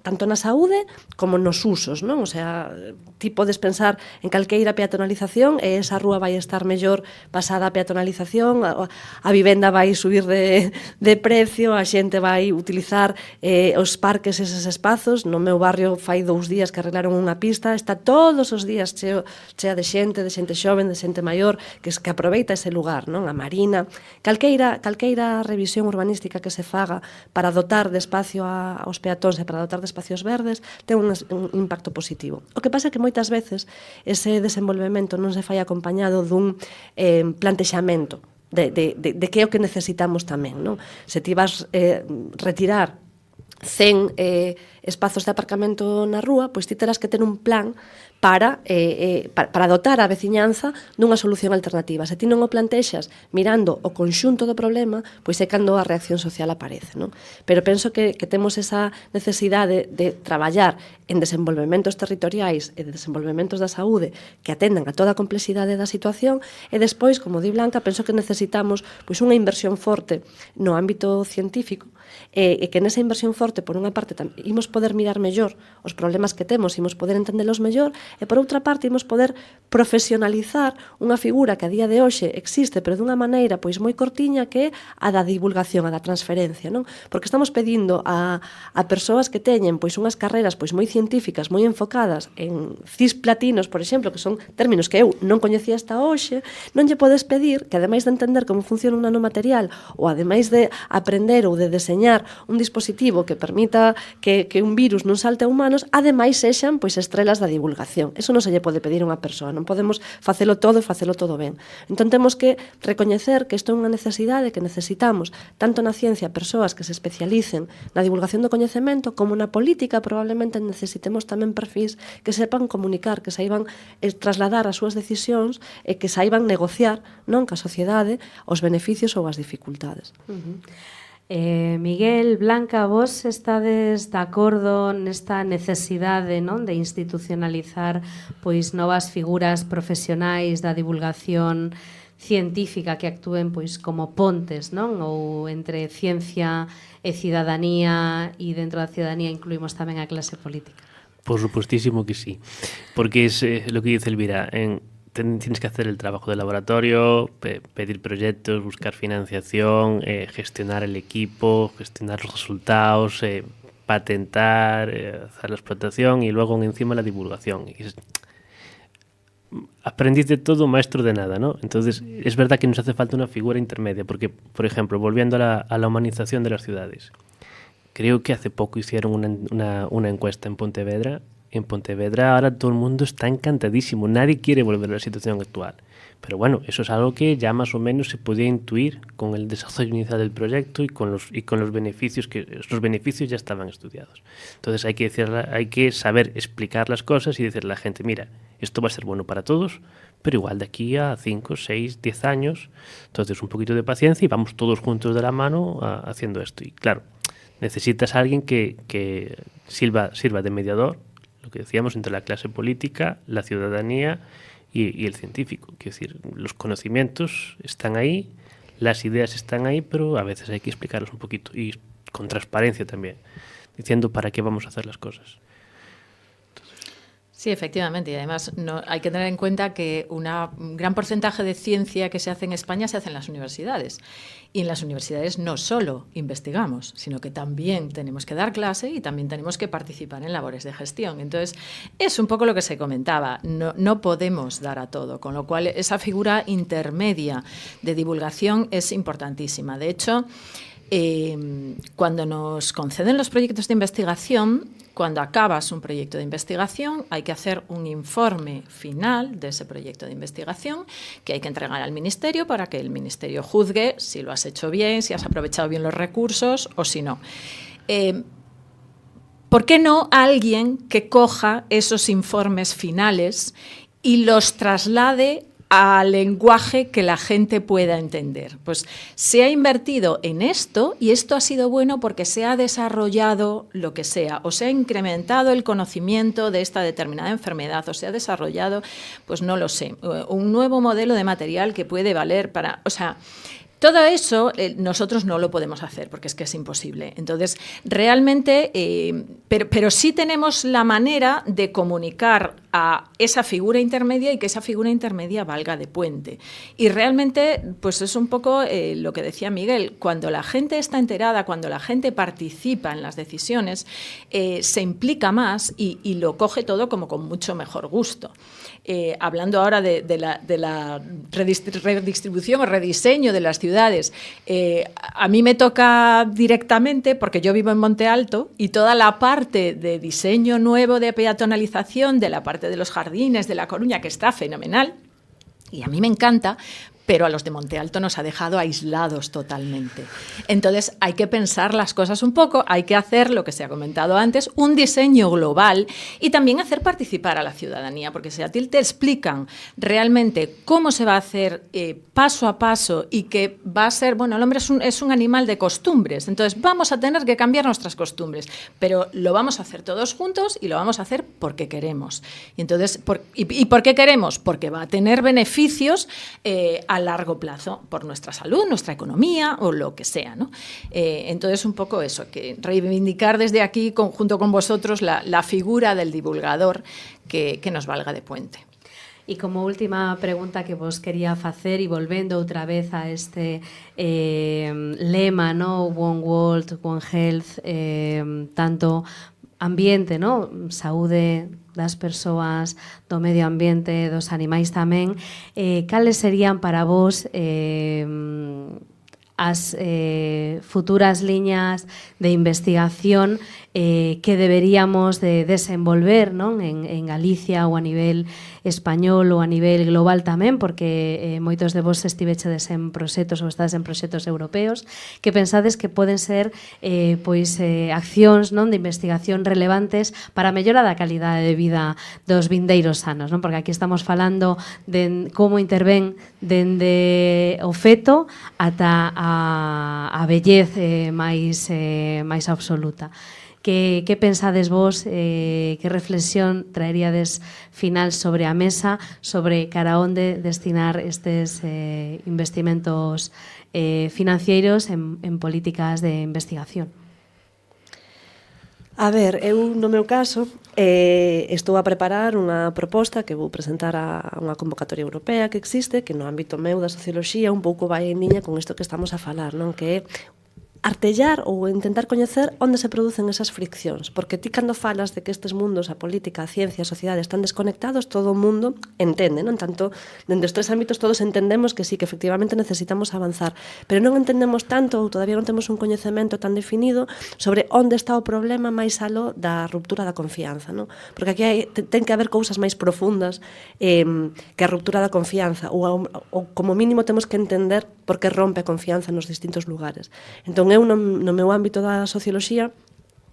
tanto na saúde como nos usos, non? O sea, ti podes pensar en calqueira peatonalización e esa rúa vai estar mellor pasada a peatonalización, a vivenda vai subir de precio, a xente vai utilizar os parques, eses espazos. No meu barrio fai 2 días que arreglaron unha pista, está todos os días chea de xente xoven, de xente maior que aproveita ese lugar, non? A marina, calqueira revisión urbanística que se faga para dotar de espacio aos peatóns e para dotar de espacios verdes ten un impacto positivo. O que pasa é que moitas veces ese desenvolvemento non se fai acompañado dun plantexamento de que é o que necesitamos tamén, non? Se ti vas retirar 100 espazos de aparcamento na rúa, pois ti terás que ter un plan para dotar a veciñanza dunha solución alternativa. Se ti non o plantexas mirando o conxunto do problema, pois é cando a reacción social aparece, non? Pero penso que temos esa necesidade de traballar en desenvolvementos territoriais e de desenvolvementos da saúde que atendan a toda a complexidade da situación, e despois, como di Blanca, penso que necesitamos pois unha inversión forte no ámbito científico, e que nesa inversión forte, por unha parte, imos poder mirar mellor os problemas que temos, imos poder entendelos mellor, e por outra parte imos poder profesionalizar unha figura que a día de hoxe existe, pero dunha maneira pois moi cortiña, que é a da divulgación, a da transferencia, non? Porque estamos pedindo a persoas que teñen pois unhas carreras pois moi científicas, moi enfocadas en cisplatinos, por exemplo, que son términos que eu non coñecía hasta hoxe, non lle podes pedir que, ademais de entender como funciona un nanomaterial, ou ademais de aprender ou de deseñar un dispositivo que permita que un virus non salte a humanos, ademais sexan pois estrelas da divulgación. Eso non se lle pode pedir a unha persoa, non podemos facelo todo e facelo todo ben. Entón temos que recoñecer que isto é unha necesidade, que necesitamos tanto na ciencia persoas que se especialicen na divulgación do coñecemento, como na política probablemente necesitemos tamén perfís que sepan comunicar, que saiban trasladar as súas decisións e que saiban negociar, non, ca sociedade os beneficios ou as dificultades. Miguel, Blanca, vos estades de acordo nesta necesidade, non, de institucionalizar pois novas figuras profesionais da divulgación científica que actúen pois como pontes, non? Ou entre ciencia e cidadanía, e dentro da cidadanía incluímos tamén a clase política. Por supuestísimo que sí, porque es lo que dice Elvira, tienes que hacer el trabajo de laboratorio, pedir proyectos, buscar financiación, gestionar el equipo, gestionar los resultados, patentar, hacer la explotación y luego encima la divulgación. Aprendiz de todo, maestro de nada, ¿no? Entonces, es verdad que nos hace falta una figura intermedia, porque, por ejemplo, volviendo a la humanización de las ciudades, creo que hace poco hicieron una encuesta en Pontevedra. En Pontevedra ahora todo el mundo está encantadísimo, nadie quiere volver a la situación actual. Pero bueno, eso es algo que ya más o menos se podía intuir con el desarrollo inicial del proyecto y con los beneficios, que los beneficios ya estaban estudiados. Entonces hay que saber explicar las cosas y decirle a la gente, mira, esto va a ser bueno para todos, pero igual de aquí a 5, 6, 10 años, entonces un poquito de paciencia y vamos todos juntos de la mano haciendo esto. Y claro, necesitas a alguien que sirva de mediador, lo que decíamos, entre la clase política, la ciudadanía y el científico. Quiero decir, los conocimientos están ahí, las ideas están ahí, pero a veces hay que explicarlos un poquito y con transparencia también, diciendo para qué vamos a hacer las cosas. Sí, efectivamente, y además hay que tener en cuenta que un gran porcentaje de ciencia que se hace en España se hace en las universidades. Y en las universidades no solo investigamos, sino que también tenemos que dar clase y también tenemos que participar en labores de gestión. Entonces, es un poco lo que se comentaba, no podemos dar a todo, con lo cual esa figura intermedia de divulgación es importantísima. De hecho, cuando nos conceden los proyectos de investigación, cuando acabas un proyecto de investigación, hay que hacer un informe final de ese proyecto de investigación que hay que entregar al Ministerio para que el Ministerio juzgue si lo has hecho bien, si has aprovechado bien los recursos o si no. ¿Por qué no alguien que coja esos informes finales y los traslade al lenguaje que la gente pueda entender? Pues se ha invertido en esto y esto ha sido bueno porque se ha desarrollado lo que sea, o se ha incrementado el conocimiento de esta determinada enfermedad, o se ha desarrollado, pues no lo sé, un nuevo modelo de material que puede valer para... O sea, todo eso nosotros no lo podemos hacer porque es que es imposible. Entonces, realmente, pero sí tenemos la manera de comunicar a esa figura intermedia y que esa figura intermedia valga de puente. Y realmente, pues es un poco lo que decía Miguel, cuando la gente está enterada, cuando la gente participa en las decisiones, se implica más y lo coge todo como con mucho mejor gusto. Hablando ahora de la redistribución o rediseño de las ciudades, a mí me toca directamente porque yo vivo en Monte Alto y toda la parte de diseño nuevo de peatonalización, de la parte de los jardines de La Coruña, que está fenomenal, y a mí me encanta, pero a los de Monte Alto nos ha dejado aislados totalmente. Entonces hay que pensar las cosas un poco, hay que hacer lo que se ha comentado antes, un diseño global y también hacer participar a la ciudadanía, porque si a ti te explican realmente cómo se va a hacer paso a paso y que va a ser, bueno, el hombre es un animal de costumbres, entonces vamos a tener que cambiar nuestras costumbres, pero lo vamos a hacer todos juntos y lo vamos a hacer porque queremos. Y entonces, ¿por qué queremos? Porque va a tener beneficios a largo plazo por nuestra salud, nuestra economía o lo que sea, ¿no? Entonces, un poco eso, que reivindicar desde aquí, junto con vosotros, la figura del divulgador que nos valga de puente. E como última pregunta que vos quería facer, e volvendo outra vez a este lema, no? One World, One Health, tanto ambiente, no? Saúde das persoas, do medio ambiente, dos animais tamén, cales serían para vos as futuras liñas de investigación que deberíamos de desenvolver, non? En Galicia ou a nivel español ou a nivel global tamén, porque moitos de vos estivechedes en proxectos ou estades en proxectos europeos, que pensades que poden ser accións, non, de investigación relevantes para a mellora da calidade de vida dos vindeiros anos, non? Porque aquí estamos falando de como intervén dende o feto ata a vellez máis absoluta. Que pensades vos, que reflexión traeríades final sobre a mesa, sobre cara onde destinar estes investimentos financeiros en políticas de investigación? A ver, eu no meu caso estou a preparar unha proposta que vou presentar a unha convocatoria europea que existe, que no ámbito meu da socioloxía un pouco vai en liña con isto que estamos a falar, non? Que é artellar ou intentar coñecer onde se producen esas friccións, porque ti cando falas de que estes mundos, a política, a ciencia, a sociedade están desconectados, todo o mundo entende, non? Tanto, dende os tres ámbitos todos entendemos que sí, que efectivamente necesitamos avanzar, pero non entendemos tanto ou todavía non temos un coñecemento tan definido sobre onde está o problema máis aló da ruptura da confianza, non? Porque aquí ten que haber cousas máis profundas que a ruptura da confianza, ou como mínimo temos que entender por que rompe a confianza nos distintos lugares. Entón, eu no meu ámbito da socioloxía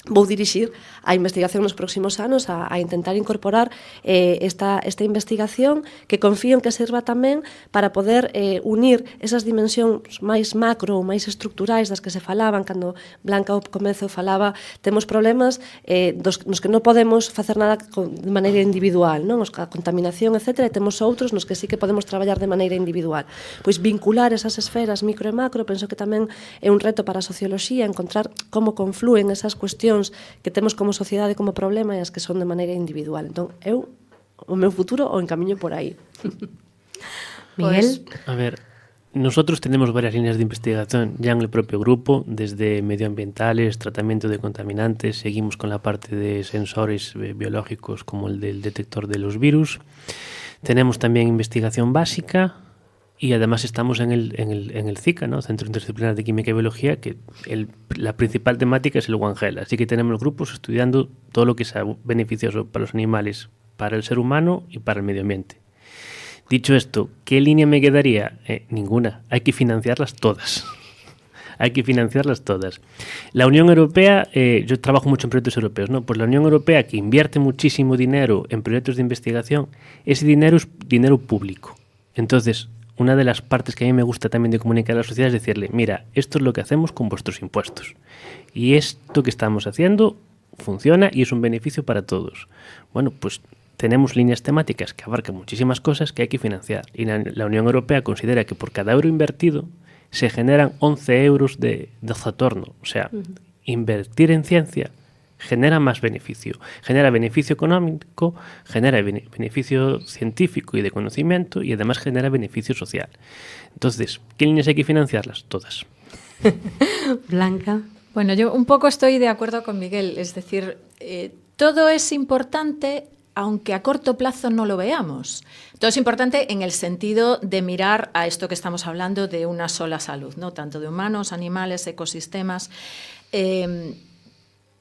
vou dirixir a investigación nos próximos anos a intentar incorporar esta investigación que confío en que sirva tamén para poder unir esas dimensións máis macro ou máis estructurais das que se falaban cando Blanca ao comezo falaba temos problemas nos que non podemos facer nada de maneira individual, non? A contaminación, etc. E temos outros nos que sí que podemos traballar de maneira individual. Pois vincular esas esferas micro e macro penso que tamén é un reto para a socioloxía, encontrar como confluen esas cuestións que temos como sociedade como problema e as que son de maneira individual. Entón, o meu futuro o encamiño por aí. Miguel? A ver, nosotros tenemos varias líneas de investigación ya en el propio grupo, desde medioambientales, tratamiento de contaminantes, seguimos con la parte de sensores biológicos como el del detector de los virus. Tenemos también investigación básica, y además estamos en el CICA, ¿no? Centro Interdisciplinar de Química y Biología, que la principal temática es el One Health. Así que tenemos grupos estudiando todo lo que sea beneficioso para los animales, para el ser humano y para el medio ambiente. Dicho esto, ¿qué línea me quedaría? Ninguna. Hay que financiarlas todas. Hay que financiarlas todas. La Unión Europea, yo trabajo mucho en proyectos europeos, ¿no? Pues la Unión Europea, que invierte muchísimo dinero en proyectos de investigación, ese dinero es dinero público. Entonces, una de las partes que a mí me gusta también de comunicar a la sociedad es decirle, mira, esto es lo que hacemos con vuestros impuestos. Y esto que estamos haciendo funciona y es un beneficio para todos. Bueno, pues tenemos líneas temáticas que abarcan muchísimas cosas que hay que financiar. Y la Unión Europea considera que por cada euro invertido se generan 11 euros de retorno. O sea, invertir en ciencia genera más beneficio. Genera beneficio económico, genera beneficio científico y de conocimiento y además genera beneficio social. Entonces, ¿qué líneas hay que financiarlas? Todas. Blanca. Bueno, yo un poco estoy de acuerdo con Miguel. Es decir, todo es importante aunque a corto plazo no lo veamos. Todo es importante en el sentido de mirar a esto que estamos hablando de una sola salud, ¿no? Tanto de humanos, animales, ecosistemas.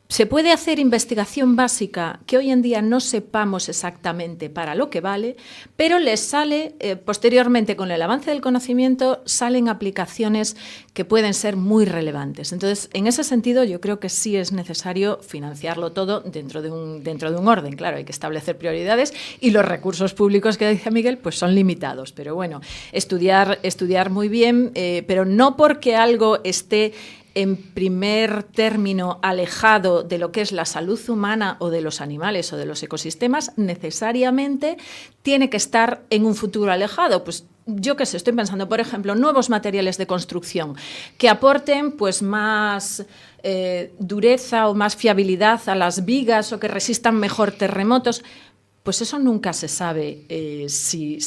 Se puede hacer investigación básica que hoy en día no sepamos exactamente para lo que vale, pero les sale, posteriormente con el avance del conocimiento, salen aplicaciones que pueden ser muy relevantes. Entonces, en ese sentido, yo creo que sí es necesario financiarlo todo dentro de un orden. Claro, hay que establecer prioridades y los recursos públicos que dice Miguel pues son limitados. Pero bueno, estudiar muy bien, pero no porque algo esté en primer término alejado de lo que es la salud humana o de los animales o de los ecosistemas, necesariamente tiene que estar en un futuro alejado. Pues yo qué sé, estoy pensando, por ejemplo, nuevos materiales de construcción que aporten pues más dureza o más fiabilidad a las vigas o que resistan mejor terremotos. Pues eso nunca se sabe si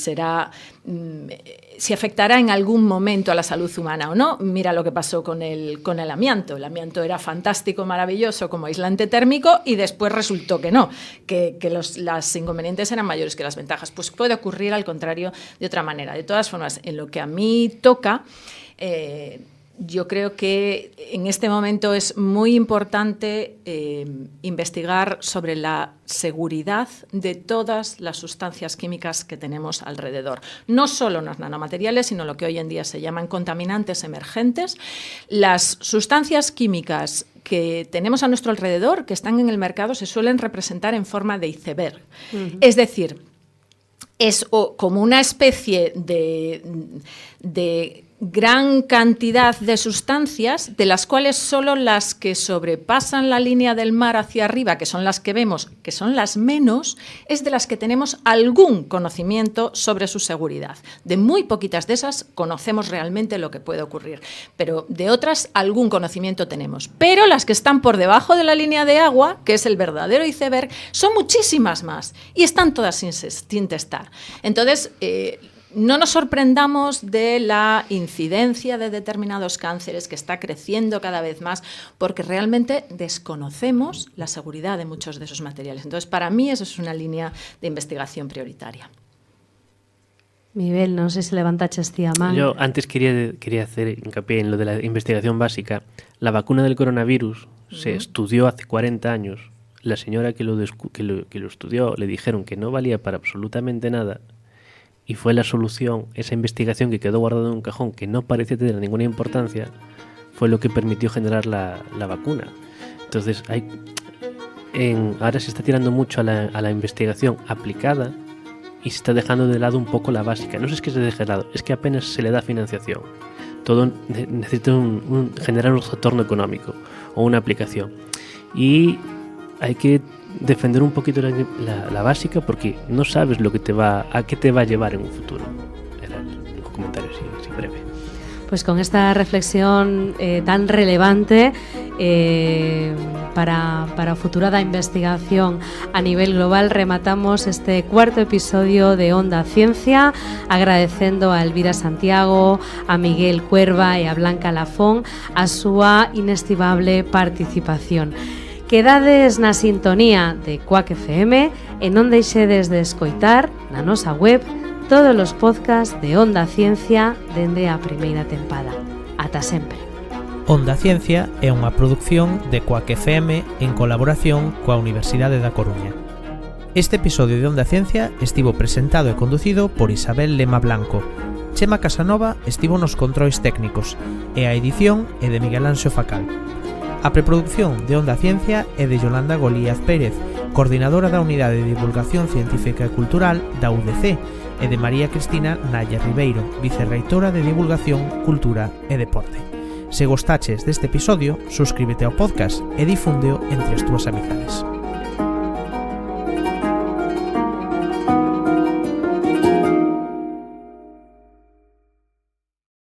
afectará en algún momento a la salud humana o no. Mira lo que pasó con el amianto. El amianto era fantástico, maravilloso como aislante térmico y después resultó que no, que las inconvenientes eran mayores que las ventajas. Pues puede ocurrir al contrario de otra manera. De todas formas, en lo que a mí toca, yo creo que en este momento es muy importante investigar sobre la seguridad de todas las sustancias químicas que tenemos alrededor. No solo los nanomateriales, sino lo que hoy en día se llaman contaminantes emergentes. Las sustancias químicas que tenemos a nuestro alrededor, que están en el mercado, se suelen representar en forma de iceberg. Es decir, es como una especie de gran cantidad de sustancias, de las cuales solo las que sobrepasan la línea del mar hacia arriba, que son las que vemos, que son las menos, es de las que tenemos algún conocimiento sobre su seguridad. De muy poquitas de esas conocemos realmente lo que puede ocurrir, pero de otras algún conocimiento tenemos. Pero las que están por debajo de la línea de agua, que es el verdadero iceberg, son muchísimas más y están todas sin testar. Entonces, no nos sorprendamos de la incidencia de determinados cánceres que está creciendo cada vez más porque realmente desconocemos la seguridad de muchos de esos materiales. Entonces, para mí eso es una línea de investigación prioritaria. Miguel, non sei se levantaches ti a man. Yo antes quería hacer hincapié en lo de la investigación básica. La vacuna del coronavirus se estudió hace 40 años. La señora que lo estudió le dijeron que no valía para absolutamente nada. Y fue la solución, esa investigación que quedó guardada en un cajón, que no parecía tener ninguna importancia, fue lo que permitió generar la vacuna. Entonces, ahora se está tirando mucho a la investigación aplicada y se está dejando de lado un poco la básica. No es que se deje de lado, es que apenas se le da financiación. Todo necesita generar un retorno económico o una aplicación. Y hay que defender un poquito la básica porque no sabes a qué te va a llevar en un futuro. Era el comentario así breve. Pues con esta reflexión tan relevante para a futura da investigación a nivel global, rematamos este cuarto episodio de Onda Ciencia, agradecendo a Elvira Santiago, a Miguel Cuerva e a Blanca Lafón a súa inestimable participación. Quedades na sintonía de Quack FM e non deixedes de escoitar na nosa web todos os podcasts de Onda Ciencia dende a primeira tempada. Ata sempre. Onda Ciencia é unha produción de Quack FM en colaboración coa Universidade da Coruña. Este episodio de Onda Ciencia estivo presentado e conducido por Isabel Lema Blanco. Chema Casanova estivo nos controis técnicos e a edición é de Miguel Anxo Facal. A preproducción de Onda Ciencia é de Yolanda Golíaz Pérez, coordinadora da Unidade de Divulgación Científica e Cultural da UDC, e de María Cristina Nalla Ribeiro, vicerreitora de Divulgación, Cultura e Deporte. Se gostaches deste episodio, suscríbete ao podcast e difúndeo entre as túas amizades.